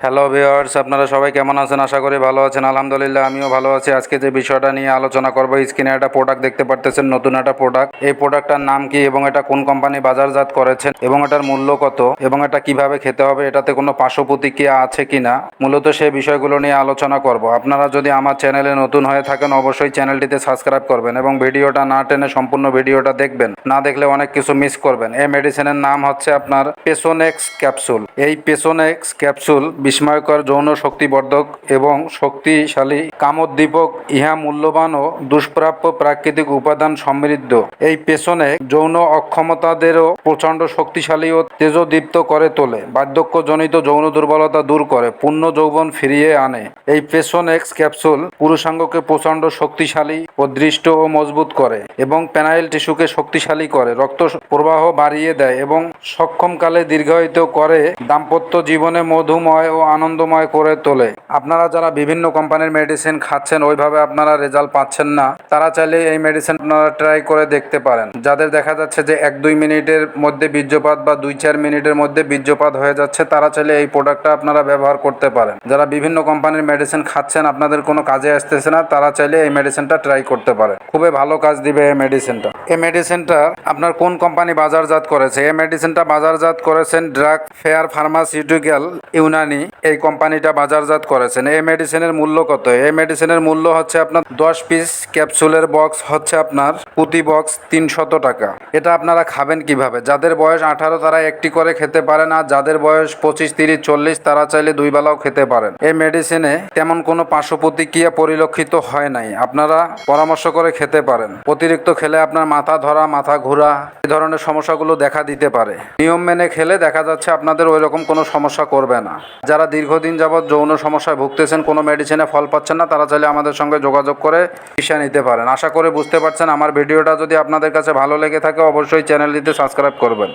Hello viewers, আপনারা সবাই কেমন আছেন? আশা করি ভালো আছেন। আলহামদুলিল্লাহ আমিও ভালো আছি। আজকে যে বিষয়টা নিয়ে আলোচনা করব, স্ক্রিনে একটা প্রোডাক্ট দেখতে পারতেছেন, নতুন একটা প্রোডাক্ট। এই প্রোডাক্টটার নাম কি এবং এটা কোন কোম্পানি বাজারজাত করেছেন এবং এটার মূল্য কত এবং এটা কিভাবে খেতে হবে, এটাতে কোনো পার্শ্ব প্রতিক্রিয়া আছে কিনা, মূলত সেই বিষয়গুলো নিয়ে আলোচনা করব। আপনারা যদি আমার চ্যানেলে নতুন হয়ে থাকেন অবশ্যই চ্যানেলটিতে সাবস্ক্রাইব করবেন এবং ভিডিওটা না টেনে সম্পূর্ণ ভিডিওটা দেখবেন, না দেখলে অনেক কিছু মিস করবেন। এই মেডিসিনের নাম হচ্ছে আপনার পেসোনেক্স ক্যাপসুল। এই পেসোনেক্স ক্যাপসুল বিস্ময়কর যৌন শক্তিবর্ধক এবং শক্তিশালী কামোদ্দীপক। ইহা মূল্যবান ও দুষ্প্রাপ্য প্রাকৃতিক উপাদান সমৃদ্ধ। এই পেসোনেক যৌন অক্ষমতাদেরও প্রচণ্ড শক্তিশালী ও তেজোদীপ্ত করে তোলে, বার্ধক্যজনিত যৌন দুর্বলতা দূর করে, পূর্ণ যৌবন ফিরিয়ে আনে। এই পেসোনেক্স ক্যাপসুল পুরুষাঙ্গকে প্রচণ্ড শক্তিশালী ও দৃষ্ট ও মজবুত করে এবং পেনাইল টিস্যুকে শক্তিশালী করে, রক্ত প্রবাহ বাড়িয়ে দেয় এবং সক্ষমকালে দীর্ঘায়িত করে, দাম্পত্য জীবনে মধুময় ও আনন্দময় করে তোলে। আপনারা যারা বিভিন্ন কোম্পানির মেডিসিন খাচ্ছেন, ওইভাবে আপনারা রেজাল্ট পাচ্ছেন না, তারা চাইলে এই মেডিসিন আপনারা ট্রাই করে দেখতে পারেন। যাদের দেখা যাচ্ছে যে 1-2 মিনিটের মধ্যে বীর্যপাত বা 2-4 মিনিটের মধ্যে বীর্যপাত হয়ে যাচ্ছে, তারা চাইলে এই প্রোডাক্টটা আপনারা ব্যবহার করতে পারেন। যারা বিভিন্ন কোম্পানির মেডিসিন খাচ্ছেন, আপনাদের কোনো কাজে আসতেছে না, তারা চাইলে এই মেডিসিনটা ট্রাই করতে পারে। খুবই ভালো কাজ দিবে এই মেডিসিনটা। এই মেডিসিনটা আপনার কোন কোম্পানি বাজারজাত করেছে? এই মেডিসিনটা বাজারজাত করেছেন ড্রাগ ফেয়ার ফার্মাসিউটিক্যাল ইউনানি, এই কোম্পানিটা বাজারজাত করেছেন। এই মেডিসিনের মূল্য কত? এই মেডিসিনের মূল্য হচ্ছে আপনার 10 পিস ক্যাপসুলের বক্স হচ্ছে আপনার প্রতি বক্স 300 টাকা। এটা আপনারা খাবেন কিভাবে? যাদের বয়স 18 তারা একটি করে খেতে পারেন, আর যাদের বয়স 25, 30, 40 তারা চাইলে 2 বেলাও খেতে পারেন। এই মেডিসিনে তেমন কোনো পার্শ্ব প্রতিক্রিয়া পরিলক্ষিত হয় নাই, আপনারা পরামর্শ করে খেতে পারেন। অতিরিক্ত খেলে আপনার মাথা ধরা, মাথা ঘোরা, এই ধরনের সমস্যাগুলো দেখা দিতে পারে। নিয়ম মেনে খেলে দেখা যাচ্ছে আপনাদের ওই রকম কোনো সমস্যা করবে না। যারা দীর্ঘদিন যাবৎ যৌন সমস্যায় ভুগতেছেন, কোনো মেডিসিনে ফল পাচ্ছেন না, তারা চাইলে আমাদের সঙ্গে যোগাযোগ করে চিকিৎসা নিতে পারেন। আশা করে বুঝতে পারছেন। আমার ভিডিওটা যদি আপনাদের কাছে ভালো লেগে থাকে অবশ্যই চ্যানেলটিতে সাবস্ক্রাইব করবেন।